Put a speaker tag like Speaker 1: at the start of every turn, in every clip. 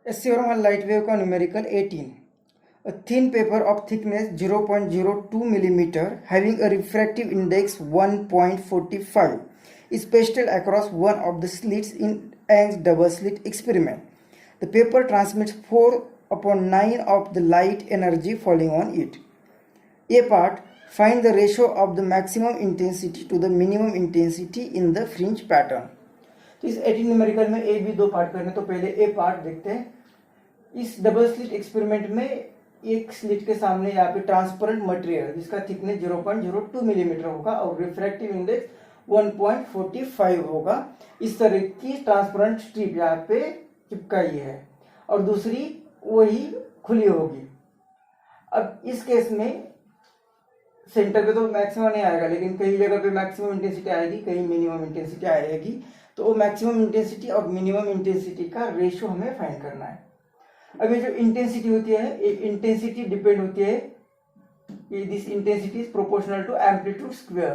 Speaker 1: A serum on light wave का numerical 18. A thin paper of thickness 0.02 millimeter having a refractive index 1.45 is pasted across one of the slits in Young's double slit experiment. The paper transmits 4/9 of the light energy falling on it. A part, find the ratio of the maximum intensity to the minimum intensity in the fringe pattern. तो इस 18 numerical में A B दो part करने, तो पहले ए part देखते हैं। इस डबल स्लिट एक्सपेरिमेंट में एक स्लिट के सामने यहाँ पे ट्रांसपेरेंट मटेरियल जिसका थिकनेस 0.02 मिलीमीटर होगा और रिफ्रैक्टिव इंडेक्स 1.45 होगा। इस तरह की ट्रांसपेरेंट स्ट्रिप यहाँ पे चिपकाई है और दूसरी वही खुली होगी। अब इस केस में सेंटर पे तो मैक्सिमम नहीं आएगा, लेकिन कई जगह पे मैक्सिमम इंटेंसिटी आएगी, कहीं मिनिमम इंटेंसिटी आएगी। तो वो मैक्सिमम इंटेंसिटी और मिनिमम इंटेंसिटी का रेशियो हमें फाइंड करना है। अब ये जो इंटेंसिटी होती है, ये इंटेंसिटी डिपेंड होती है, this intensity is proportional to amplitude square.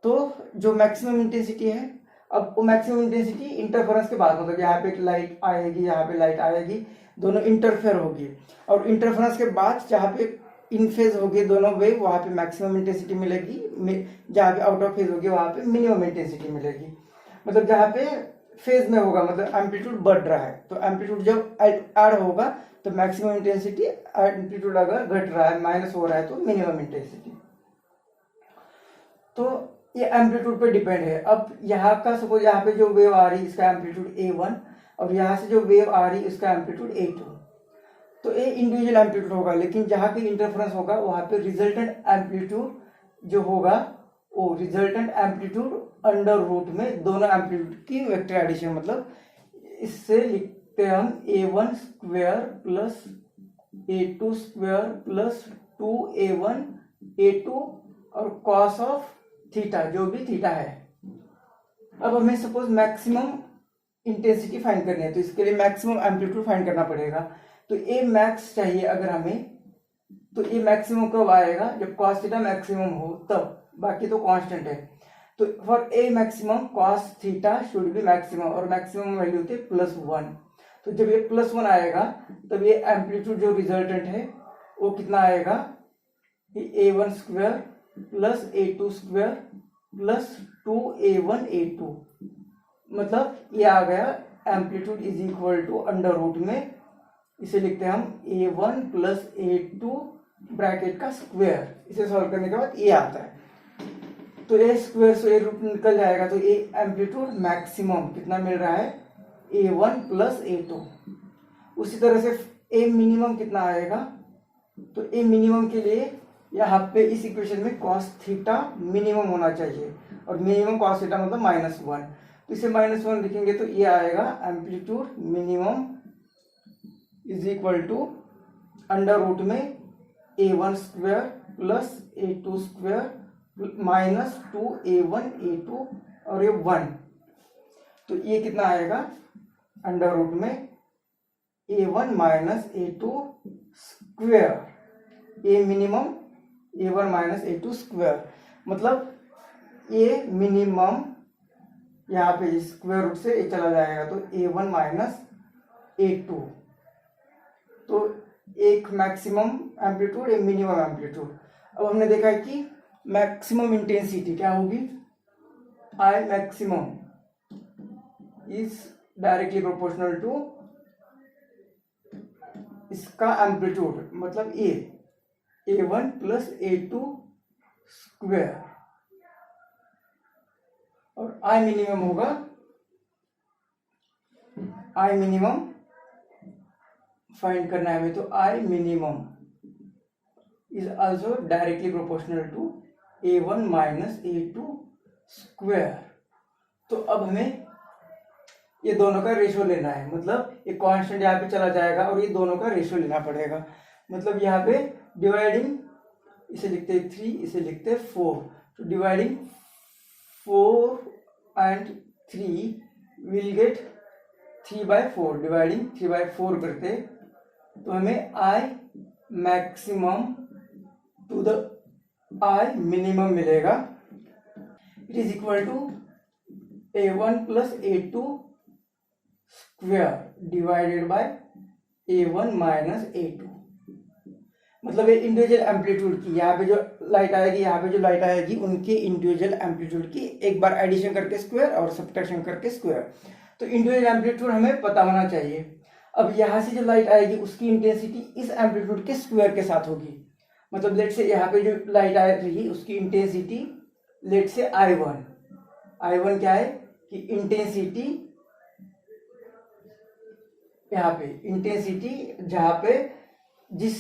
Speaker 1: तो जो मैक्सिमम इंटेंसिटी है, अब वो मैक्सिमम इंटेंसिटी इंटरफेरेंस के बाद, मतलब यहाँ पे लाइट आएगी, यहाँ पे लाइट आएगी, दोनों इंटरफेयर होगी और इंटरफेरेंस के बाद जहाँ पे इन फेज होगी दोनों वेव, वहाँ पे मैक्सिमम इंटेंसिटी मिलेगी, जहाँ पे आउट ऑफ फेज होगी वहाँ पे मिनिमम इंटेंसिटी मिलेगी। मतलब जहाँ पे फेज में होगा, मतलब एम्पलीट्यूड बढ़ रहा है, तो एम्पलीट्यूड जब ऐड होगा तो मैक्सिमम इंटेंसिटी, एम्पलीट्यूड अगर घट रहा है, माइनस हो रहा है, तो मिनिमम इंटेंसिटी। तो ये एम्पलीट्यूड पे डिपेंड है। अब यहाँ का सपोज यहाँ पे जो वेव आ रही है इसका एम्पलीट्यूड A1 और यहाँ से जो वेव आ रही है इसका एम्पलीट्यूड A2, तो ये इंडिविजुअल एम्पलीट्यूड होगा, लेकिन जहाँ पे इंटरफेरेंस होगा वहाँ पे रिजल्टेंट एम्पलीट्यूड जो होगा वो रिजल्टेंट एम्पलीट्यूड अंडर रूट में दोनों एम्पलीट्यूड की वेक्टर एडिशन, मतलब इससे लिखते हैं हम A1 square plus A2 square plus 2A1 A2 और कॉस ऑफ थीटा, जो भी थीटा है। अब हमें सपोज मैक्सिमम इंटेंसिटी फाइंड करनी है, तो इसके लिए मैक्सिमम एम्पलीट्यूड फाइंड करना पड़ेगा। तो ए मैक्स चाहिए अगर हमें, तो ए मैक्सिमम कब आएगा, जब कॉस थीटा मैक्सिमम हो तब, बाकी तो कांस्टेंट है। तो for a maximum cos theta should be maximum, और मैक्सिमम वैल्यू होती है +1। तो जब ये +1 आएगा तब ये एम्पलीट्यूड जो रिजल्टेंट है वो कितना आएगा, A1 square plus A2 square plus 2A1 A2, मतलब ये आ गया amplitude is equal to under root में, इसे लिखते हैं हम A1 प्लस A2 ब्रैकेट का स्क्वायर। इसे सॉल्व करने के बाद ये आता है, तो ए स्क्वायर से ए रूट निकल जाएगा, तो ए एम्पलीट्यूड मैक्सिमम कितना मिल रहा है, A1 प्लस A2। उसी तरह से ए मिनिमम कितना आएगा, तो ए मिनिमम के लिए यहाँ पे इस इक्वेशन में कॉस थीटा मिनिमम होना चाहिए, और मिनिमम कॉस थीटा मतलब -1, तो इसे -1 लिखेंगे तो ये आएगा amplitude minimum is equal to under root में A1 square plus A2 square minus 2A1 A2 और ये 1, तो ये कितना आएगा अंडर रूट में A1 माइनस A2 स्क्वायर, ए minimum A1 minus A2 square, मतलब ए मिनिमम यहाँ पे स्क्वायर रूट से ए चला जाएगा, तो A1 माइनस A2, तो एक मैक्सिमम एम्पलीट्यूड, एक मिनिमम एम्पलीट्यूड। अब हमने देखा है कि मैक्सिमम इंटेंसिटी क्या होगी, I maximum is directly proportional to इसका एम्पलीट्यूड, मतलब A1 प्लस A2 स्क्वायर, और आई मिनिमम होगा, आई मिनिमम फाइंड करना है हमें, तो I minimum is also directly proportional to A1 minus A2 square. तो अब हमें ये दोनों का रेशियो लेना है, मतलब ये कांस्टेंट यहाँ पे चला जाएगा और ये दोनों का रेशियो लेना पड़ेगा। मतलब यहाँ पे डिवाइडिंग, इसे लिखते हैं 3, इसे लिखते हैं 4, तो dividing 4 and 3 will get 3/4, dividing 3/4 करते, तो हमें I maximum to the I minimum मिलेगा, it is equal to A1 plus A2 square divided by A1 minus A2। मतलब ये इंडिविजुअल एम्पलीट्यूड की, यहाँ पे जो लाइट आएगी, यहाँ पे जो लाइट आएगी, उनके इंडिविजुअल एम्पलीट्यूड की एक बार एडिशन करके स्क्वायर और सब्ट्रैक्शन करके स्क्वायर। तो इंडिविजुअल एम्पलीट्यूड हमें पता होना चाहिए। अब यहाँ से जो लाइट आएगी उसकी इंटेंसिटी इस एम्पलीट्यूड के स्क्वायर के साथ होगी। मतलब लेट से यहाँ पे जो लाइट आ रही उसकी इंटेंसिटी लेट से I1 क्या है कि इंटेंसिटी, यहाँ पे इंटेंसिटी जहाँ पे जिस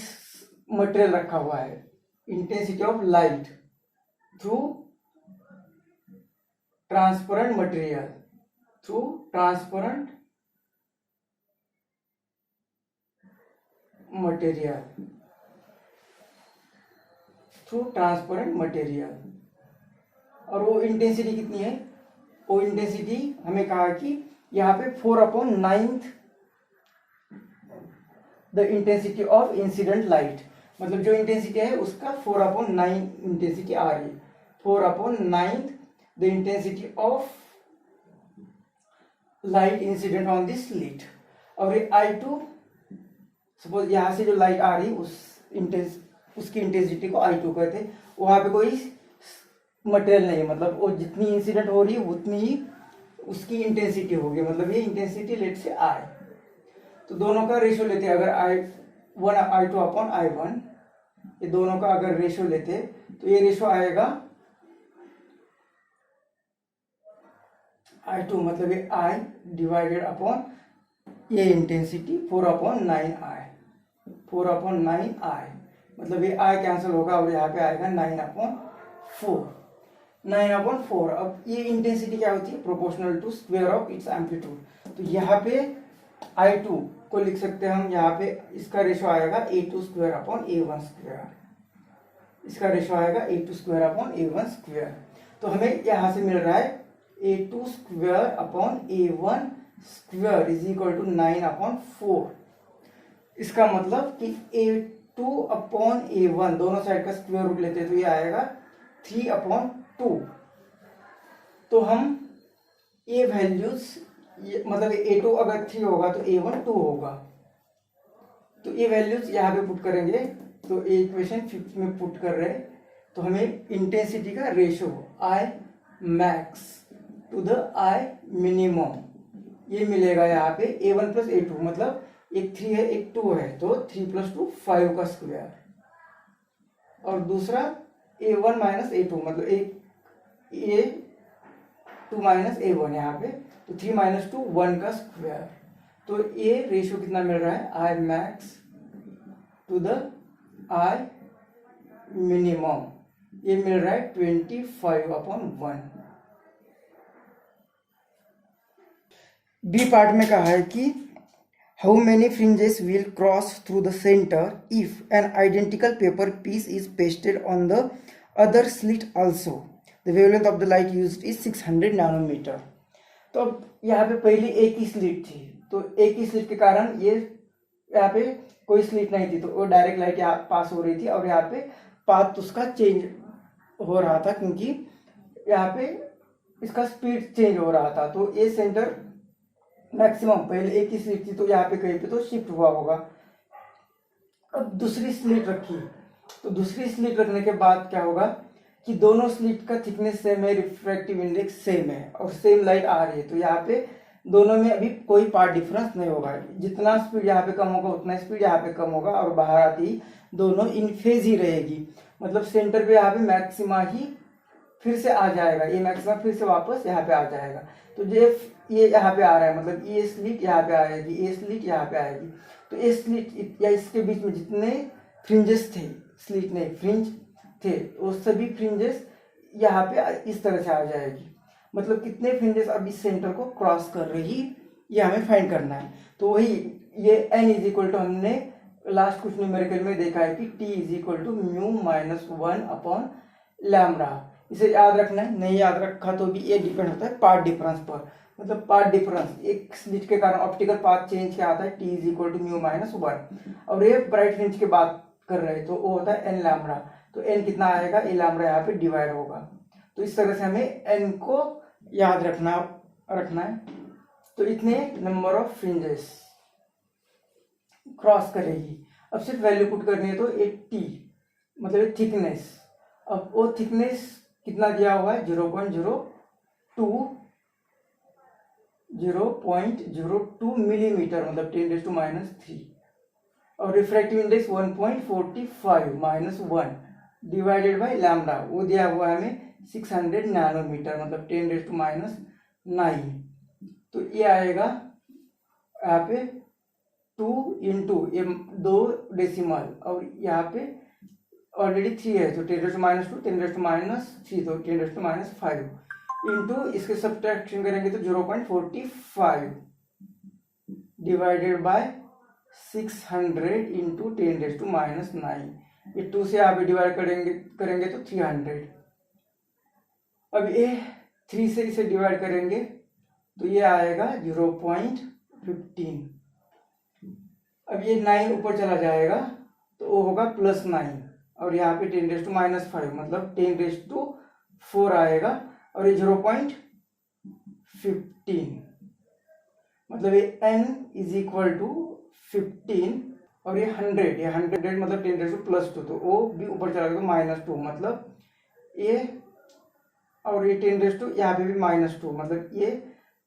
Speaker 1: मटेरियल रखा हुआ है, intensity of light through transparent material, through transparent material. और वो इंटेंसिटी कितनी है? वो इंटेंसिटी हमें कहा कि यहाँ पे 4/9 the intensity of incident light. मतलब जो इंटेंसिटी है उसका 4/9 इंटेंसिटी आ रही है। 4/9 the intensity of light incident on this slit. और ये I2, सपोज यहाँ से जो लाइट आ रही उसकी इंटेंसिटी को I2 कहते हैं। वहाँ पे कोई मटेरियल नहीं है, मतलब वो जितनी इंसिडेंट हो रही है उतनी ही उसकी इंटेंसिटी होगी। मतलब ये इंटेंसिटी लेट से I। तो दोनों का रेशियो लेते हैं, अगर I2/I1, ये दोनों का अगर रेशियो लेते तो ये रेशियो आएगा I2, मतलब ये I डिवाइडेड अपॉन ये इंटेंसिटी 4/9I, मतलब ये I कैंसिल होगा और यहाँ पे आएगा 9/4। अब ये इंटेंसिटी क्या होती है? Proportional to square of its amplitude. तो यहाँ पे I2 को लिख सकते हैं हम, यहाँ पे इसका रेशो आएगा A2/A1²। इसका रेशो आएगा A2/A1²। तो हमें यहाँ से मिल रहा है A2/A1² इज इक्वल टू 9/4। इसका मतलब कि A2/A1 दोनों साइड का स्क्वायर रूट लेते हैं तो ये आएगा 3/2। तो हम ये वैल्यूज, मतलब A2 अगर 3 होगा तो A1 2 होगा। तो ये वैल्यूज यहाँ पे पुट करेंगे, तो इक्वेशन 5 में पुट कर रहे हैं तो हमें इंटेंसिटी का ratio I max to the I minimum ये मिलेगा यहाँ पे A1 + A2, मतलब एक 3 है एक 2 है, तो 3 + 2 5 का स्क्वायर। और दूसरा A1 - A2, मतलब एक A2 - A1 यहाँ पे, तो 3 - 2 1 का स्क्वायर। तो ये रेशियो कितना मिल रहा है? I max to the I minimum, ये मिल रहा है 25/1। बी पार्ट में कहा है कि how many fringes will cross through the centre if an identical paper piece is pasted on the other slit also. The wavelength of the light used is 600 nanometre. तो अब यहाँ पे पहले एक ही स्लिट थी, तो एक ही स्लिट के कारण ये यहाँ पे कोई स्लिट नहीं थी, तो वो डायरेक्ट लाइट यहाँ पास हो रही थी और यहाँ पे पाथ उसका चेंज हो रहा था क्योंकि यहाँ पे इसका स्पीड चेंज हो रहा था। तो ये सेंटर मैक्सिमम, पहले एक ही स्लिट थी तो यहाँ पे कहीं पे तो शिफ्ट हुआ होगा। अब दूसरी स्लिट रखी, तो दूसरी स्लिट रखने के बाद क्या होगा कि दोनों स्लिट का थिकनेस सेम है, रिफ्रैक्टिव इंडेक्स सेम है और सेम लाइट आ रही है, तो यहाँ पे दोनों में अभी कोई पार्ट डिफरेंस नहीं होगा। जितना स्पीड यहाँ पे कम होगा उतना स्पीड यहाँ पे कम होगा और बाहर आती ही दोनों इन फेज ही रहेगी। मतलब सेंटर पे यहाँ पे मैक्सिमा ही फिर से आ जाएगा, ये मैक्सिमा फिर से वापस यहाँ पे आ जाएगा। तो ये यहाँ पे आ रहा है, मतलब ये स्लिट यहाँ पे आएगी, ये स्लिट यहाँ पे आएगी। तो ये स्लिट या इसके बीच में जितने फ्रिंजेस थे, स्लिट नहीं फ्रिंज थे, वो सभी फ्रिंजेस यहाँ पे इस तरह से आ जाएगी। मतलब कितने फ्रिंजेस अब इस सेंटर को क्रॉस कर रही, ये हमें फाइंड करना है। तो वही ये n इज इक्वल टू, हमने लास्ट कुछ न्यूमेरिकल में देखा है कि t इज इक्वल टू μ-1/λ। इसे याद रखना है, नहीं याद रखा तो भी ये डिपेंड होता है पार्ट डिफरेंस पर। मतलब पार्ट डिफरेंस, एक स्लिट के कारण ऑप्टिकल पाथ चेंज क्या आता है, t इज इक्वल टू μ-1। और ये ब्राइट फ्रिंज की बात कर रहे हैं तो वो होता है n λ। तो n कितना आएगा, ये λ यहाँ पे डिवाइड होगा। तो इस तरह से हमें n को याद रखना है। तो इतने नंबर ऑफ फ्रिंजेस क्रॉस करेगी। अब सिर्फ वैल्यू पुट करनी है, तो 80 मतलब थिकनेस। अब वो थिकनेस कितना दिया हुआ है, 0.02 मिलीमीटर, मतलब 10⁻³ और refractive index 1.45 -1 divided by lambda, वो दिया हुआ है हमें 600 नैनोमीटर, मतलब 10⁻৯। तो ये आएगा यहाँ पे 2 इंटू ये 2 डेसिमल और यहाँ पे ऑलरेडी 3 है, तो 10⁻², 10⁻³ तो 10⁻5 इंटू इसके सब्ट्रैक्शन करेंगे तो 0.45 डिवाइडेड बाय 600 इंटू 10⁻৯। ये 2 से यहाँ पे डिवाइड करेंगे तो 300। अब ये 3 से इसे डिवाइड करेंगे तो ये आएगा 0.15। अब ये 9 ऊपर चला जाएगा तो वो होगा +9 और यहाँ पे 10⁻5 मतलब 10⁻4 आएगा और ये 0.15 मतलब ये n = 15 और ये 100 मतलब 10⁻+2, तो वो भी ऊपर चला गया -2 मतलब ये, और ये 10⁻, यहाँ पे भी -2 मतलब ये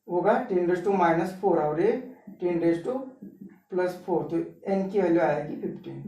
Speaker 1: होगा 10⁻⁴ और ये 10⁻+4, तो n की वैल्यू आएगी 15।